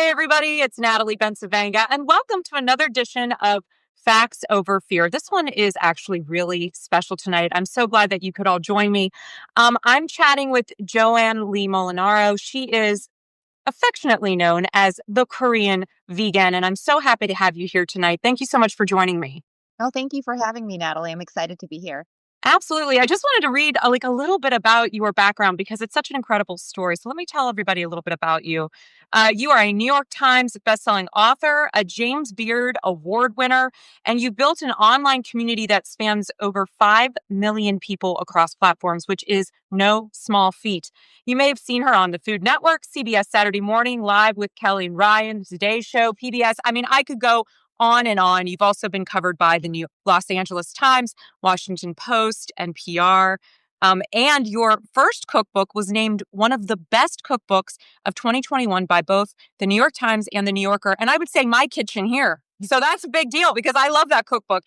Hey, everybody, it's Natalie Bencivenga, and welcome to another edition of Facts Over Fear. This one is actually really special tonight. I'm so glad that you could all join me. I'm chatting with Joanne Lee Molinaro. She is affectionately known as the Korean vegan, and I'm so happy to have you here tonight. Thank you so much for joining me. Oh, thank you for having me, Natalie. I'm excited to be here. Absolutely. I just wanted to read a little bit about your background because it's such an incredible story. So let me tell everybody a little bit about you. You are a New York Times bestselling author, a James Beard Award winner, and you've built an online community that spans over 5 million people across platforms, which is no small feat. You may have seen her on the Food Network, CBS Saturday Morning Live with Kelly and Ryan, The Today Show, PBS. I mean, I could go on and on. You've also been covered by the Los Angeles Times, Washington Post, NPR. And your first cookbook was named one of the best cookbooks of 2021 by both the New York Times and the New Yorker. And I would say My Kitchen here. So that's a big deal because I love that cookbook.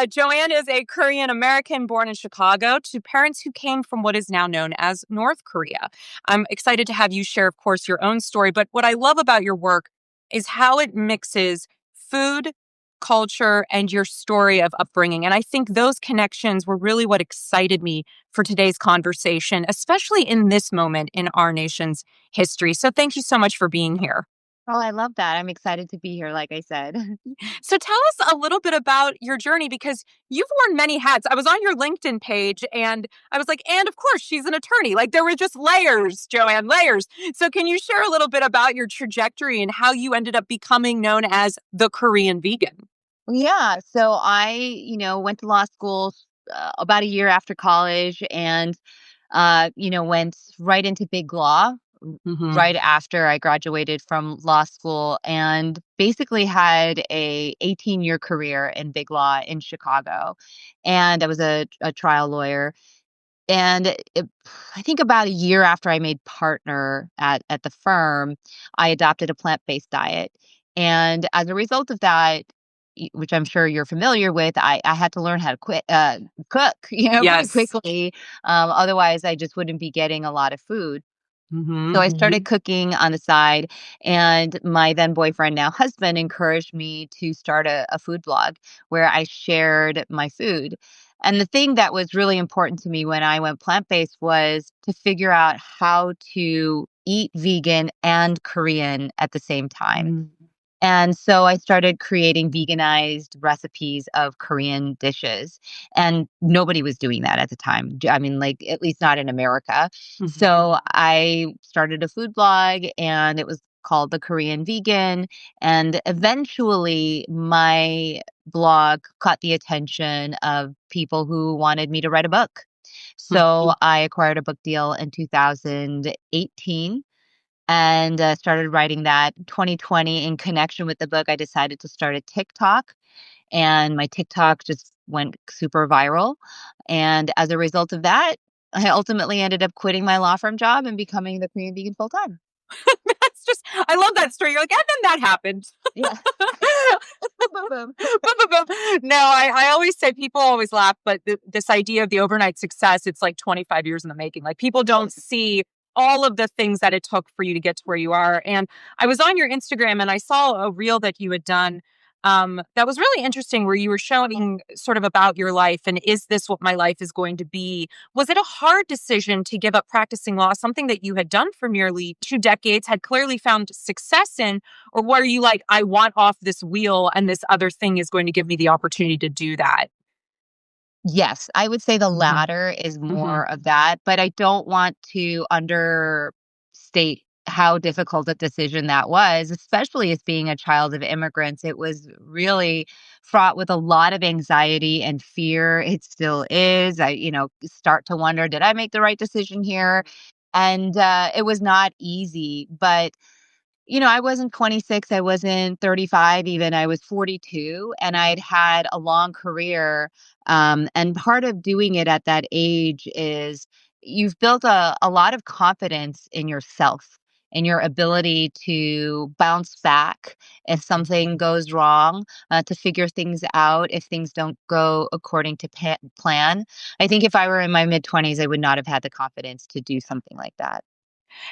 Joanne is a Korean American born in Chicago to parents who came from what is now known as North Korea. I'm excited to have you share, of course, your own story. But what I love about your work is how it mixes food, culture, and your story of upbringing. And I think those connections were really what excited me for today's conversation, especially in this moment in our nation's history. So thank you so much for being here. Oh, I love that. I'm excited to be here, like I said. So tell us a little bit about your journey because you've worn many hats. I was on your LinkedIn page and I was like, and of course, she's an attorney. Like there were just layers, Joanne, layers. So can you share a little bit about your trajectory and how you ended up becoming known as the Korean vegan? Yeah. So I went to law school about a year after college and went right into big law Hmm. right after I graduated from law school and basically had a 18-year career in big law in Chicago. And I was a trial lawyer. And I think about a year after I made partner at the firm, I adopted a plant-based diet. And as a result of that, which I'm sure you're familiar with, I had to learn how to cook, pretty Yes. quickly. Otherwise, I just wouldn't be getting a lot of food. So Hmm. I started cooking on the side, and my then boyfriend, now husband, encouraged me to start a food blog where I shared my food. And the thing that was really important to me when I went plant based was to figure out how to eat vegan and Korean at the same time. And so I started creating veganized recipes of Korean dishes. And nobody was doing that at the time. I mean, like, at least not in America. Hmm. So I started a food blog and it was called The Korean Vegan. And eventually my blog caught the attention of people who wanted me to write a book. So I acquired a book deal in 2018 and started writing that. 2020, in connection with the book, I decided to start a TikTok, and my TikTok just went super viral. And as a result of that, I ultimately ended up quitting my law firm job and becoming the Korean vegan full time. That's just, I love that story. You're like, and then that happened. Yeah. Boom, boom, boom. Boom, boom, boom. No, I always say people always laugh, but this idea of the overnight success, it's like 25 years in the making. Like people don't see all of the things that it took for you to get to where you are. And I was on your Instagram and I saw a reel that you had done that was really interesting where you were showing sort of about your life and is this what my life is going to be? Was it a hard decision to give up practicing law, something that you had done for nearly 2 decades, had clearly found success in? Or were you like, I want off this wheel and this other thing is going to give me the opportunity to do that? Yes, I would say the Hmm. latter is Hmm. more of that, but I don't want to understate how difficult a decision that was, especially as being a child of immigrants. It was really fraught with a lot of anxiety and fear. It still is. I start to wonder, did I make the right decision here? And it was not easy, but I wasn't 26, I wasn't 35 even, I was 42, and I'd had a long career, and part of doing it at that age is you've built a lot of confidence in yourself and your ability to bounce back if something goes wrong, to figure things out if things don't go according to plan. I think if I were in my mid-20s, I would not have had the confidence to do something like that.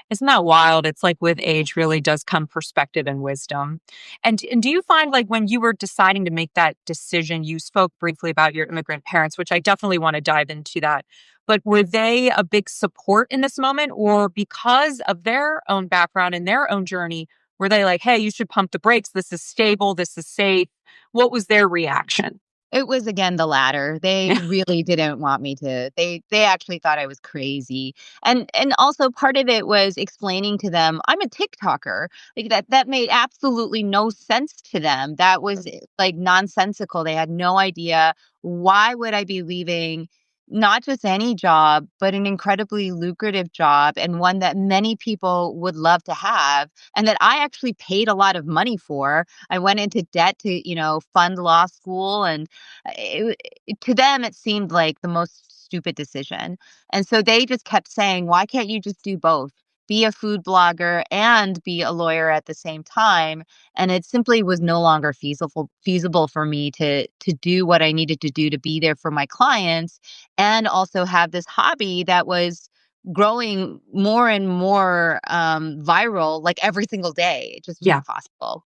Isn't that wild? It's like with age really does come perspective and wisdom. And do you find like when you were deciding to make that decision, you spoke briefly about your immigrant parents, which I definitely want to dive into that. But were they a big support in this moment, or because of their own background and their own journey, were they like, "Hey, you should pump the brakes. This is stable. This is safe." What was their reaction? It was again the latter. They really didn't want me to. They actually thought I was crazy. And also part of it was explaining to them I'm a TikToker. Like that made absolutely no sense to them. That was like nonsensical. They had no idea why would I be leaving not just any job, but an incredibly lucrative job and one that many people would love to have and that I actually paid a lot of money for. I went into debt to, fund law school and to them, it seemed like the most stupid decision. And so they just kept saying, why can't you just do both? Be a food blogger and be a lawyer at the same time. And it simply was no longer feasible for me to do what I needed to do to be there for my clients and also have this hobby that was growing more and more viral like every single day. It just Yeah. wasn't possible.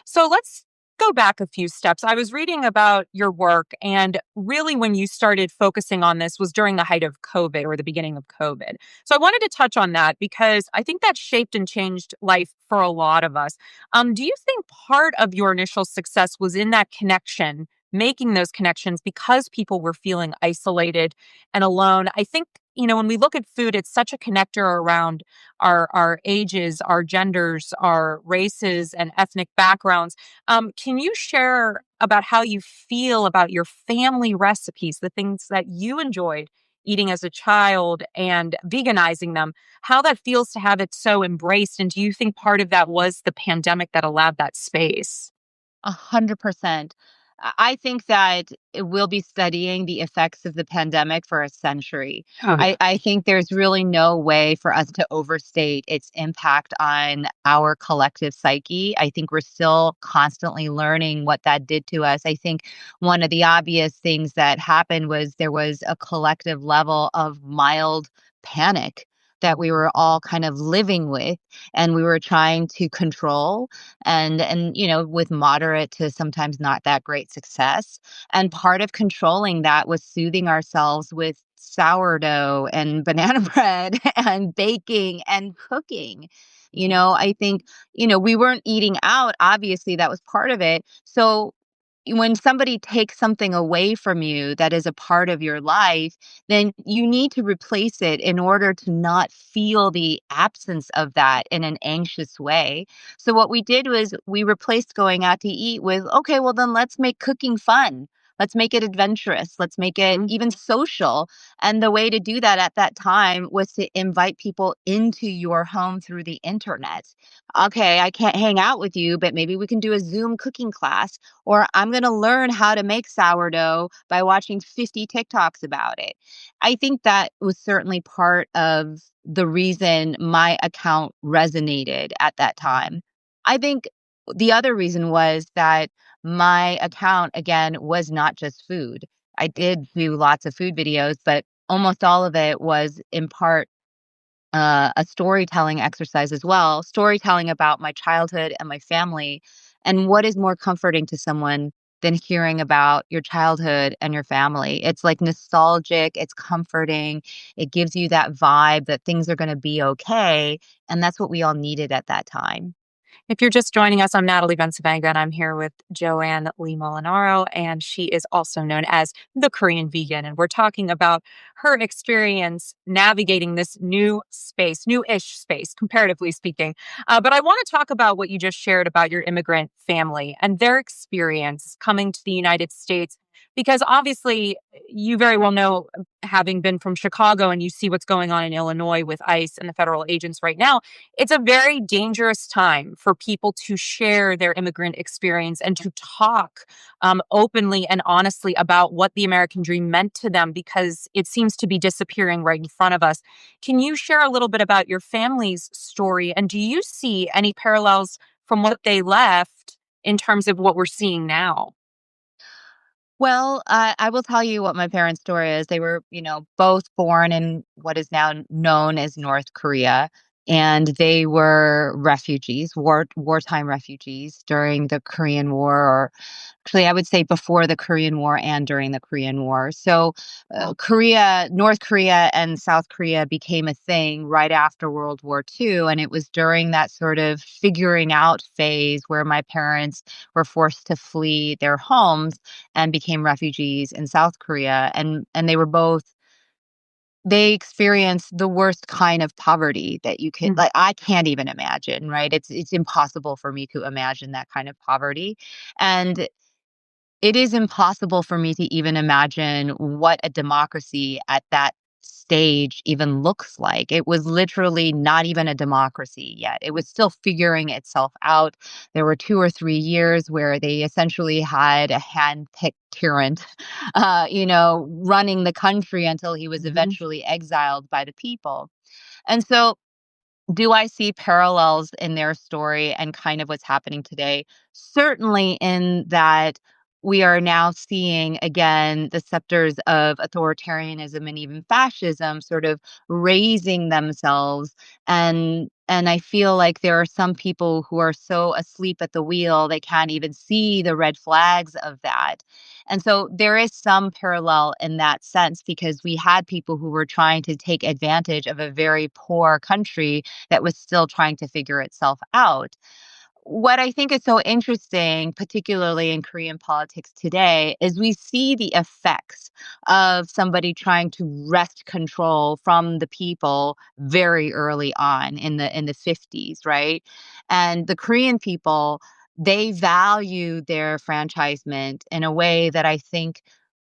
So let's go back a few steps. I was reading about your work, and really, when you started focusing on this was during the height of COVID or the beginning of COVID. So I wanted to touch on that because I think that shaped and changed life for a lot of us. Do you think part of your initial success was in that connection? Making those connections because people were feeling isolated and alone. I think, when we look at food, it's such a connector around our ages, our genders, our races, and ethnic backgrounds. Can you share about how you feel about your family recipes, the things that you enjoyed eating as a child and veganizing them, how that feels to have it so embraced? And do you think part of that was the pandemic that allowed that space? 100%. I think that we'll be studying the effects of the pandemic for a century. Oh, yeah. I think there's really no way for us to overstate its impact on our collective psyche. I think we're still constantly learning what that did to us. I think one of the obvious things that happened was there was a collective level of mild panic that we were all kind of living with and we were trying to control and with moderate to sometimes not that great success. And part of controlling that was soothing ourselves with sourdough and banana bread and baking and cooking. I think, we weren't eating out. Obviously, that was part of it. So when somebody takes something away from you that is a part of your life, then you need to replace it in order to not feel the absence of that in an anxious way. So what we did was we replaced going out to eat with, okay, well then let's make cooking fun. Let's make it adventurous. Let's make it even social. And the way to do that at that time was to invite people into your home through the internet. Okay, I can't hang out with you, but maybe we can do a Zoom cooking class, or I'm going to learn how to make sourdough by watching 50 TikToks about it. I think that was certainly part of the reason my account resonated at that time. I think the other reason was that my account, again, was not just food. I did do lots of food videos, but almost all of it was in part a storytelling exercise as well, storytelling about my childhood and my family. And what is more comforting to someone than hearing about your childhood and your family? It's like nostalgic, it's comforting, it gives you that vibe that things are going to be okay. And that's what we all needed at that time. If you're just joining us, I'm Natalie Bencivenga, and I'm here with Joanne Lee Molinaro, and she is also known as the Korean vegan. And we're talking about her experience navigating this new space, new-ish space, comparatively speaking. But I want to talk about what you just shared about your immigrant family and their experience coming to the United States. Because obviously, you very well know, having been from Chicago, and you see what's going on in Illinois with ICE and the federal agents right now, it's a very dangerous time for people to share their immigrant experience and to talk openly and honestly about what the American dream meant to them because it seems to be disappearing right in front of us. Can you share a little bit about your family's story? And do you see any parallels from what they left in terms of what we're seeing now? Well, I will tell you what my parents' story is. They were, both born in what is now known as North Korea. and they were refugees, wartime refugees during the Korean War, or actually, I would say before the Korean War and during the Korean War. So, North Korea and South Korea became a thing right after World War II. And it was during that sort of figuring out phase where my parents were forced to flee their homes and became refugees in South Korea. And they experienced the worst kind of poverty that you could, Mhm. like, I can't even imagine, right? It's impossible for me to imagine that kind of poverty. And it is impossible for me to even imagine what a democracy at that stage even looks like. It was literally not even a democracy yet. It was still figuring itself out. There were 2 or 3 years where they essentially had a hand-picked tyrant, running the country until he was Mhm. eventually exiled by the people. And so, do I see parallels in their story and kind of what's happening today? Certainly, in that we are now seeing again the scepters of authoritarianism and even fascism sort of raising themselves. And I feel like there are some people who are so asleep at the wheel they can't even see the red flags of that. And so there is some parallel in that sense, because we had people who were trying to take advantage of a very poor country that was still trying to figure itself out. What I think is so interesting, particularly in Korean politics today, is we see the effects of somebody trying to wrest control from the people very early on in the 50s, right? And the Korean people, they value their franchisement in a way that I think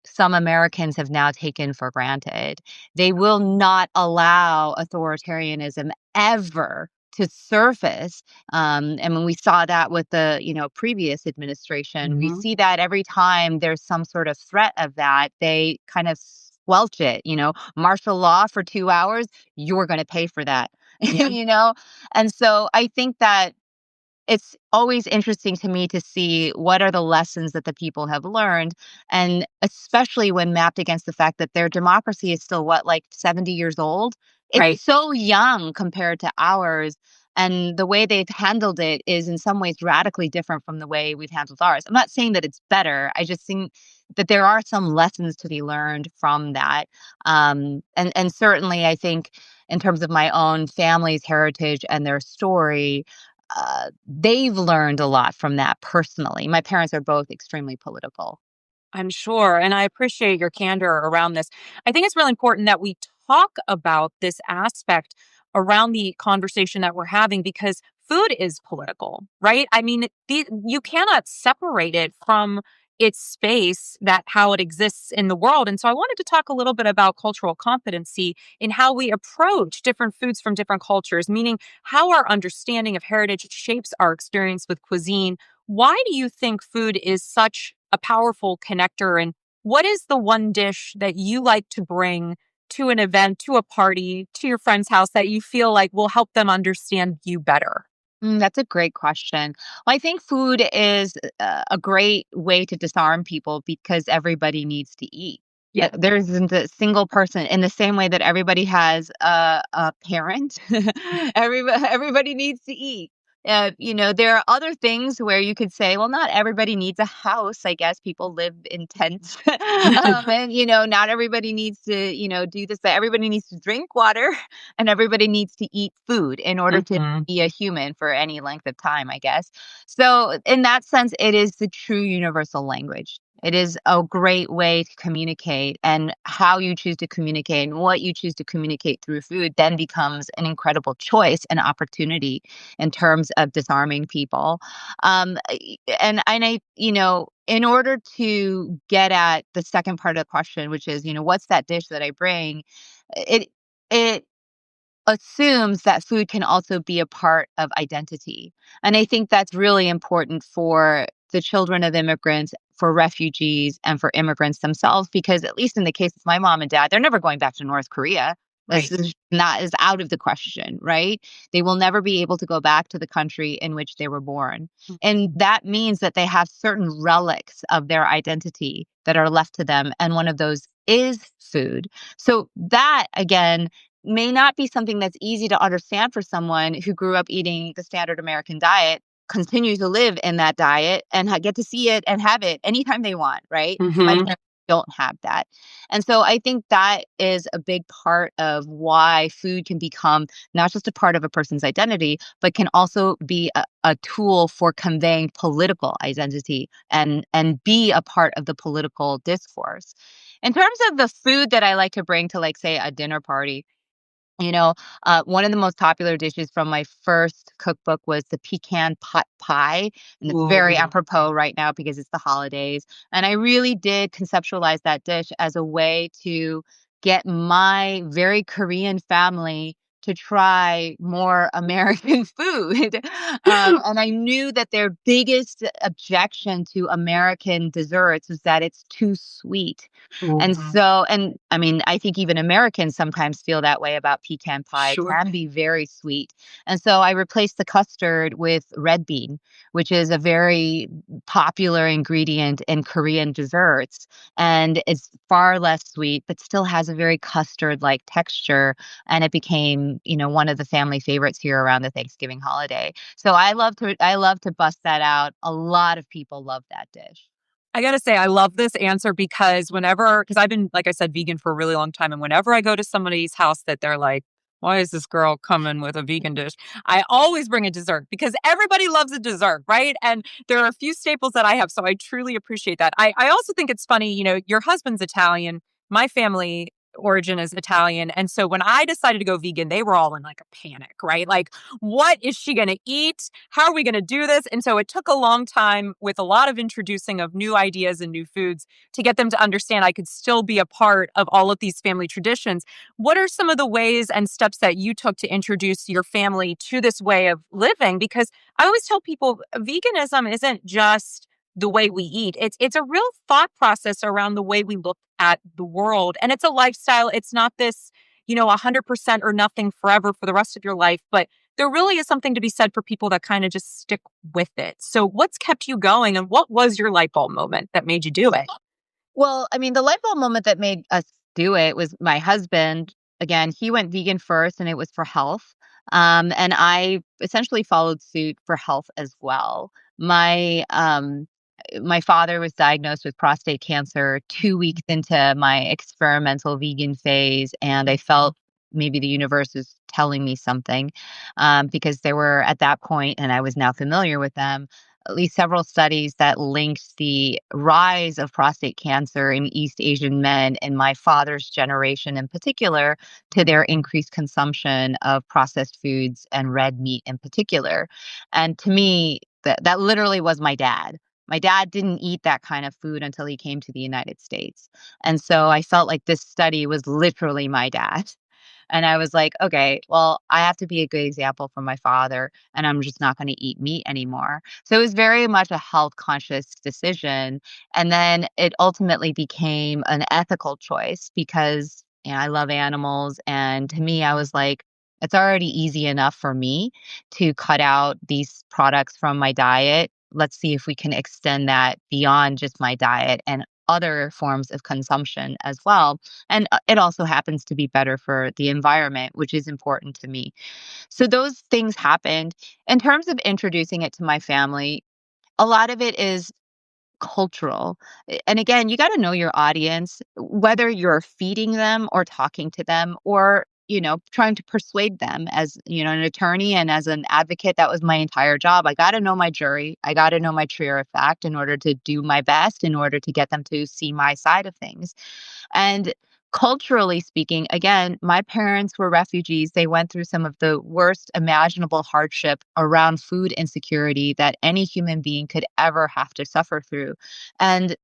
some Americans have now taken for granted. They will not allow authoritarianism ever to surface. And when we saw that with the previous administration, we Mhm. see that every time there's some sort of threat of that, they kind of squelch it. Martial law for 2 hours, you're going to pay for that. Yeah. And so I think that it's always interesting to me to see what are the lessons that the people have learned, and especially when mapped against the fact that their democracy is still what, like 70 years old. It's Right. so young compared to ours, and the way they've handled it is in some ways radically different from the way we've handled ours. I'm not saying that it's better. I just think that there are some lessons to be learned from that. And certainly I think in terms of my own family's heritage and their story, they've learned a lot from that personally. My parents are both extremely political. I'm sure. And I appreciate your candor around this. I think it's really important that we talk about this aspect around the conversation that we're having because food is political, right? I mean, you cannot separate it from its space, that how it exists in the world. And so I wanted to talk a little bit about cultural competency in how we approach different foods from different cultures, meaning how our understanding of heritage shapes our experience with cuisine. Why do you think food is such a powerful connector? And what is the one dish that you like to bring to an event, to a party, to your friend's house that you feel like will help them understand you better? That's a great question. Well, I think food is a great way to disarm people because everybody needs to eat. Yeah. There isn't a single person in the same way that everybody has a parent. Everybody needs to eat. There are other things where you could say, well, not everybody needs a house. I guess people live in tents. And, not everybody needs to, do this, but everybody needs to drink water and everybody needs to eat food in order to Mhm. be a human for any length of time, I guess. So, in that sense, it is the true universal language. It is a great way to communicate, and how you choose to communicate and what you choose to communicate through food then becomes an incredible choice and opportunity in terms of disarming people. And in order to get at the second part of the question, which is, what's that dish that I bring? It it assumes that food can also be a part of identity. And I think that's really important for the children of immigrants, for refugees, and for immigrants themselves, because at least in the case of my mom and dad, they're never going back to North Korea. This Right. is not is out of the question, right? They will never be able to go back to the country in which they were born. And Mhm. that means that they have certain relics of their identity that are left to them. And one of those is food. So that again may not be something that's easy to understand for someone who grew up eating the standard American diet, continue to live in that diet, and get to see it and have it anytime they want, right? My Hmm. parents don't have that. And so I think that is a big part of why food can become not just a part of a person's identity, but can also be a tool for conveying political identity and be a part of the political discourse. In terms of the food that I like to bring to, like, say, a dinner party, one of the most popular dishes from my first cookbook was the pecan pot pie. And it's very Ooh. apropos right now because it's the holidays. And I really did conceptualize that dish as a way to get my very Korean family to try more American food. And I knew that their biggest objection to American desserts was that it's too sweet. And Ooh. so, and I mean, I think even Americans sometimes feel that way about pecan pie. It Sure. can be very sweet. And so I replaced the custard with red bean, which is a very popular ingredient in Korean desserts. And it's far less sweet, but still has a very custard like texture. And it became, one of the family favorites here around the Thanksgiving holiday. So I love to bust that out. A lot of people love that dish. I gotta say, I love this answer because I've been, like I said, vegan for a really long time. And whenever I go to somebody's house that they're like, why is this girl coming with a vegan dish? I always bring a dessert because everybody loves a dessert, right? And there are a few staples that I have. So I truly appreciate that. I also think it's funny, your husband's Italian. My family origin is Italian. And so when I decided to go vegan, they were all in like a panic, right? Like, what is she going to eat? How are we going to do this? And so it took a long time with a lot of introducing of new ideas and new foods to get them to understand I could still be a part of all of these family traditions. What are some of the ways and steps that you took to introduce your family to this way of living? Because I always tell people veganism isn't just the way we eat. It's a real thought process around the way we look at the world. And it's a lifestyle. It's not this, 100% or nothing forever for the rest of your life, but there really is something to be said for people that kind of just stick with it. So, what's kept you going, and what was your light bulb moment that made you do it? Well, I mean, the light bulb moment that made us do it was my husband. Again, he went vegan first, and it was for health. And I essentially followed suit for health as well. My father was diagnosed with prostate cancer 2 weeks into my experimental vegan phase, and I felt maybe the universe was telling me something, because there were at that point, and I was now familiar with them, at least several studies that linked the rise of prostate cancer in East Asian men in my father's generation in particular to their increased consumption of processed foods and red meat in particular. And to me, that literally was my dad. My dad didn't eat that kind of food until he came to the United States. And so I felt like this study was literally my dad. And I was like, okay, well, I have to be a good example for my father, and I'm just not going to eat meat anymore. So it was very much a health conscious decision. And then it ultimately became an ethical choice because I love animals. And to me, I was like, it's already easy enough for me to cut out these products from my diet. Let's see if we can extend that beyond just my diet and other forms of consumption as well. And it also happens to be better for the environment, which is important to me. So those things happened. In terms of introducing it to my family, a lot of it is cultural. And again, you got to know your audience, whether you're feeding them or talking to them or trying to persuade them as, an attorney and as an advocate. That was my entire job. I got to know my jury. I got to know my trio of fact in order to do my best, in order to get them to see my side of things. And culturally speaking, again, my parents were refugees. They went through some of the worst imaginable hardship around food insecurity that any human being could ever have to suffer through. And,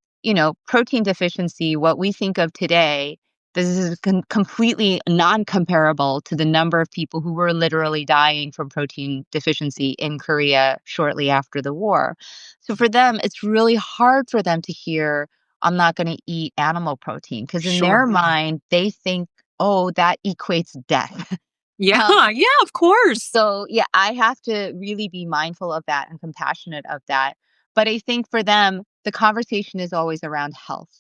protein deficiency, what we think of today, this is completely non comparable to the number of people who were literally dying from protein deficiency in Korea shortly after the war. So for them, it's really hard for them to hear I'm not going to eat animal protein because in their Sure. mind, they think, oh, that equates death. Yeah, Um, yeah, of course. so, yeah, I have to really be mindful of that and compassionate of that. But I think for them, the conversation is always around health.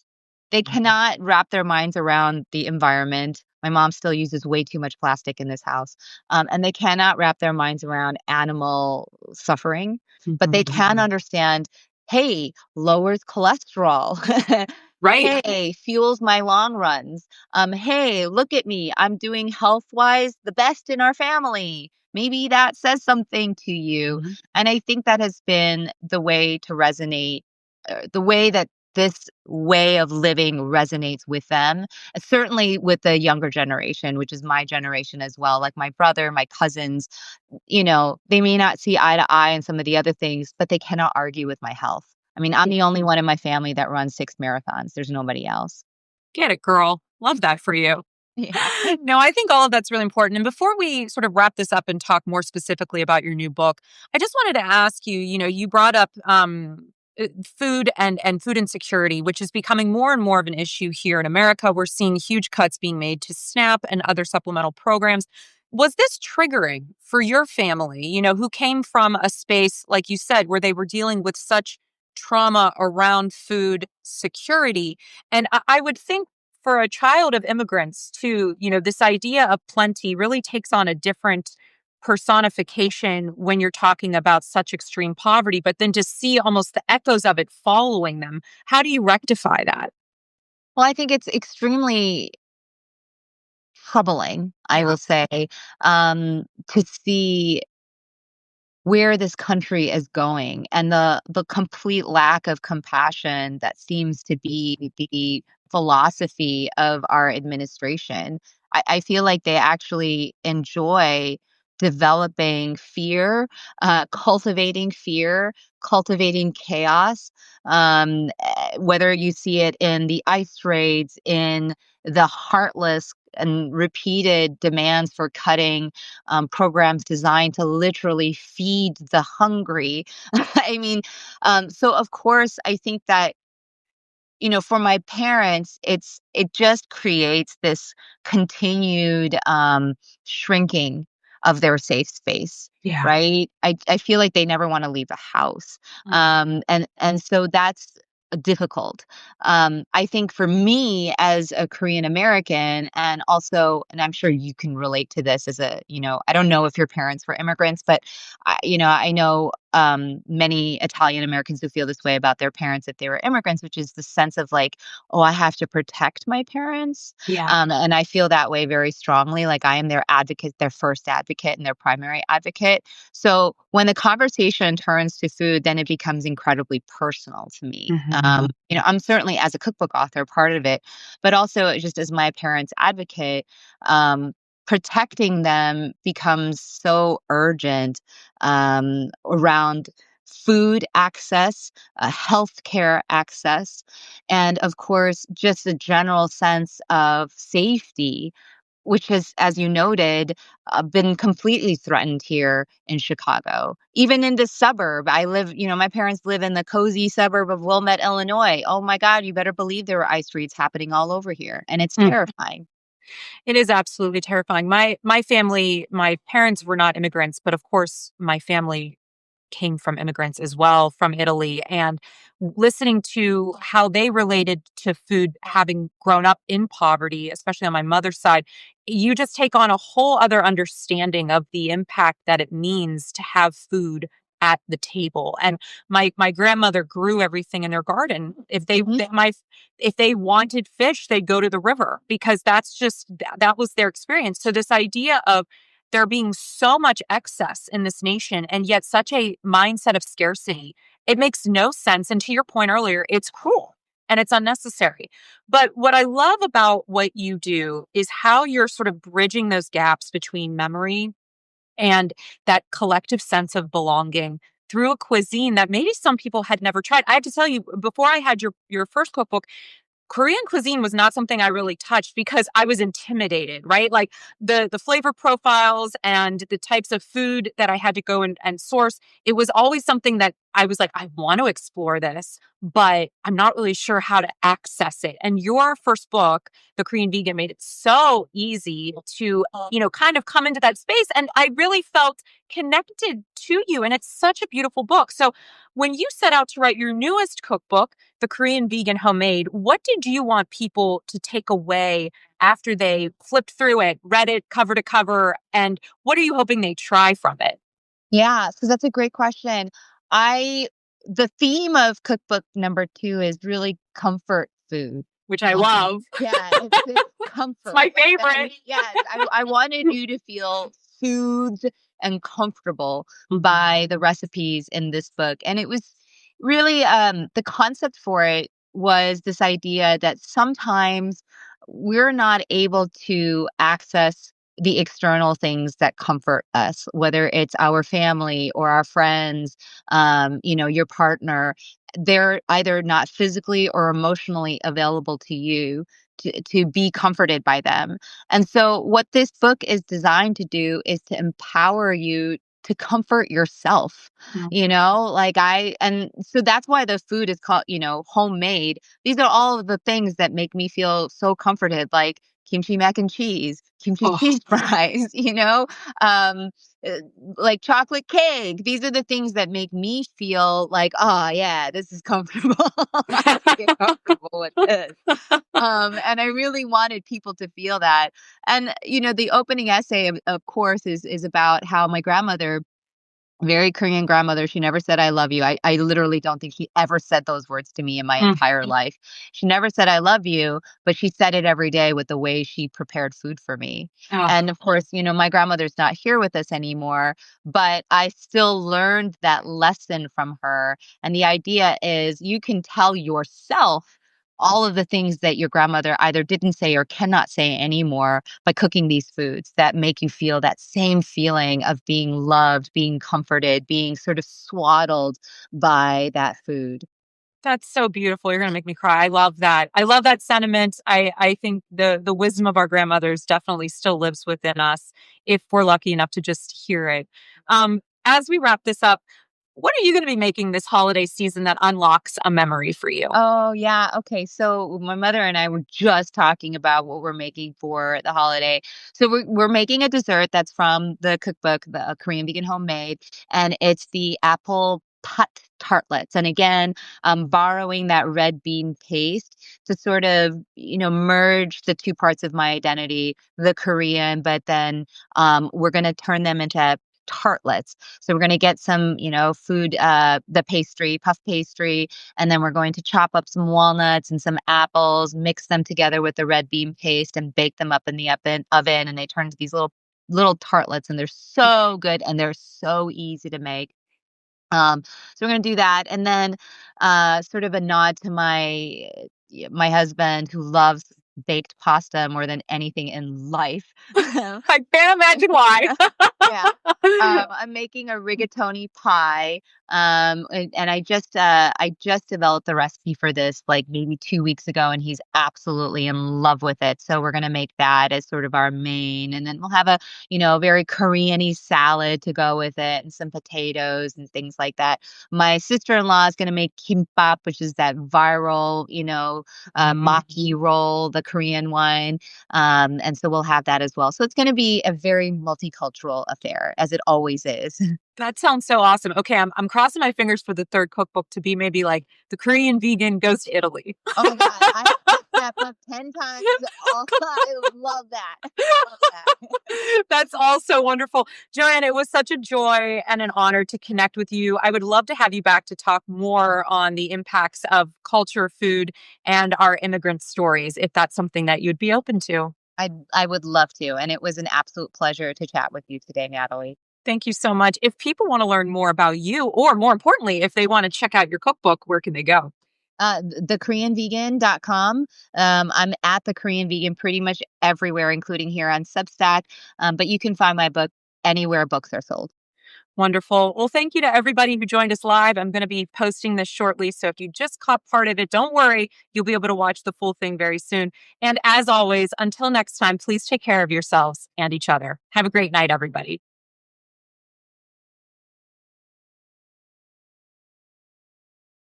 They cannot wrap their minds around the environment. My mom still uses way too much plastic in this house. And they cannot wrap their minds around animal suffering, but they Mhm. can understand, hey, lowers cholesterol. Right. Hey, fuels my long runs. Hey, look at me. I'm doing health wise the best in our family. Maybe that says something to you. Mhm. And I think that has been the way to resonate, the way that this way of living resonates with them, certainly with the younger generation, which is my generation as well. Like my brother, my cousins, they may not see eye to eye on some of the other things, but they cannot argue with my health. I mean, I'm the only one in my family that runs 6 marathons. There's nobody else. Get it, girl. Love that for you. Yeah. No, I think all of that's really important. And before we sort of wrap this up and talk more specifically about your new book, I just wanted to ask you, you brought up food and food insecurity, which is becoming more and more of an issue here in America. We're seeing huge cuts being made to SNAP and other supplemental programs. Was this triggering for your family, who came from a space, like you said, where they were dealing with such trauma around food security? And I would think for a child of immigrants too, this idea of plenty really takes on a different personification when you're talking about such extreme poverty, but then to see almost the echoes of it following them, how do you rectify that? Well, I think it's extremely troubling, I Yeah. will say, to see where this country is going and the complete lack of compassion that seems to be the philosophy of our administration. I feel like they actually enjoy developing fear, cultivating chaos. Whether you see it in the ICE raids, in the heartless and repeated demands for cutting programs designed to literally feed the hungry. I mean, so of course, I think that for my parents, it just creates this continued shrinking of their safe space, Yeah. right? I feel like they never want to leave the house, Mm. and so that's difficult. I think for me as a Korean American, and also, and I'm sure you can relate to this as I don't know if your parents were immigrants, but I know many Italian Americans who feel this way about their parents if they were immigrants, which is the sense of like, oh, I have to protect my parents. Yeah. And I feel that way very strongly. Like I am their advocate, their first advocate, and their primary advocate. So when the conversation turns to food, then it becomes incredibly personal to me. Mhm. I'm certainly as a cookbook author part of it, but also just as my parents' advocate. Protecting them becomes so urgent around food access, healthcare access, and of course, just a general sense of safety, which has, as you noted, been completely threatened here in Chicago. Even in the suburb, my parents live in the cozy suburb of Wilmette, Illinois. Oh my God, you better believe there were ice raids happening all over here, and it's terrifying. It is absolutely terrifying. My family, my parents were not immigrants, but of course my family came from immigrants as well from Italy, and listening to how they related to food having grown up in poverty, especially on my mother's side, you just take on a whole other understanding of the impact that it means to have food at the table. And my grandmother grew everything in their garden. Mhm. If they wanted fish, they'd go to the river because that was their experience. So this idea of there being so much excess in this nation and yet such a mindset of scarcity, it makes no sense. And to your point earlier, it's cruel and it's unnecessary. But what I love about what you do is how you're sort of bridging those gaps between memory and that collective sense of belonging through a cuisine that maybe some people had never tried. I have to tell you, before I had your first cookbook, Korean cuisine was not something I really touched because I was intimidated, right? Like the flavor profiles and the types of food that I had to go and source, it was always something that I was like, I want to explore this, but I'm not really sure how to access it. And your first book, The Korean Vegan, made it so easy to, kind of come into that space. And I really felt connected to you. And it's such a beautiful book. So when you set out to write your newest cookbook, The Korean Vegan Homemade, what did you want people to take away after they flipped through it, read it cover to cover? And what are you hoping they try from it? Yeah, so that's a great question. I The theme of cookbook number 2 is really comfort food. Which I love. Yeah, it's It's comfort. my favorite. Yes, I wanted you to feel soothed and comfortable Mhm. by the recipes in this book, and it was really, the concept for it was this idea that sometimes we're not able to access the external things that comfort us, whether it's our family or our friends, your partner. They're either not physically or emotionally available to you to be comforted by them. And so, what this book is designed to do is to empower you to comfort yourself. Mm. And so that's why the food is called, homemade. These are all of the things that make me feel so comforted, like kimchi mac and cheese, kimchi Oh, cheese fries, um, uh, like chocolate cake. These are the things that make me feel like, oh yeah, this is comfortable. I can get comfortable with this. And I really wanted people to feel that. And the opening essay, of course, is about how my grandmother, very Korean grandmother. She never said, "I love you." I literally don't think she ever said those words to me in my mm. entire life. She never said, "I love you," but she said it every day with the way she prepared food for me. Oh, And of course, my grandmother's not here with us anymore, but I still learned that lesson from her. And the idea is you can tell yourself all of the things that your grandmother either didn't say or cannot say anymore by cooking these foods that make you feel that same feeling of being loved, being comforted, being sort of swaddled by that food. that's so beautiful. You're gonna make me cry. I love that. I love that sentiment. I think the wisdom of our grandmothers definitely still lives within us if we're lucky enough to just hear it. As we wrap this up, what are you going to be making this holiday season that unlocks a memory for you? Oh, yeah. Okay. So my mother and I were just talking about what we're making for the holiday. So we're making a dessert that's from the cookbook, the Korean Vegan Homemade, and it's the apple put tartlets. And again, borrowing that red bean paste to sort of, merge the two parts of my identity, the Korean, but then we're going to turn them into tartlets. So we're going to get some, the pastry, puff pastry, and then we're going to chop up some walnuts and some apples, mix them together with the red bean paste and bake them up in the oven, and they turn into these little tartlets, and they're so good and they're so easy to make. So we're gonna do that, and then sort of a nod to my husband who loves baked pasta more than anything in life. I can't imagine why. Yeah. I'm making a rigatoni pie, and I just developed the recipe for this like maybe 2 weeks ago, and he's absolutely in love with it. So we're gonna make that as sort of our main, and then we'll have a very Korean-y salad to go with it, and some potatoes and things like that. My sister-in-law is gonna make kimbap, which is that viral, Mm. maki roll, the Korean one. And so we'll have that as well. So it's going to be a very multicultural affair, as it always is. That sounds so awesome. Okay, I'm crossing my fingers for the third cookbook to be maybe like the Korean vegan goes to Italy. Oh my God. I picked that book 10 times. Oh, I love that. Love that. That's all so wonderful. Joanne, it was such a joy and an honor to connect with you. I would love to have you back to talk more on the impacts of culture, food, and our immigrant stories, if that's something that you'd be open to. I would love to. And it was an absolute pleasure to chat with you today, Natalie. Thank you so much. If people want to learn more about you, or more importantly, if they want to check out your cookbook, where can they go? TheKoreanVegan.com. I'm at the Korean Vegan pretty much everywhere, including here on Substack. But you can find my book anywhere books are sold. Wonderful. Well, thank you to everybody who joined us live. I'm going to be posting this shortly. So if you just caught part of it, don't worry. You'll be able to watch the full thing very soon. And as always, until next time, please take care of yourselves and each other. Have a great night, everybody.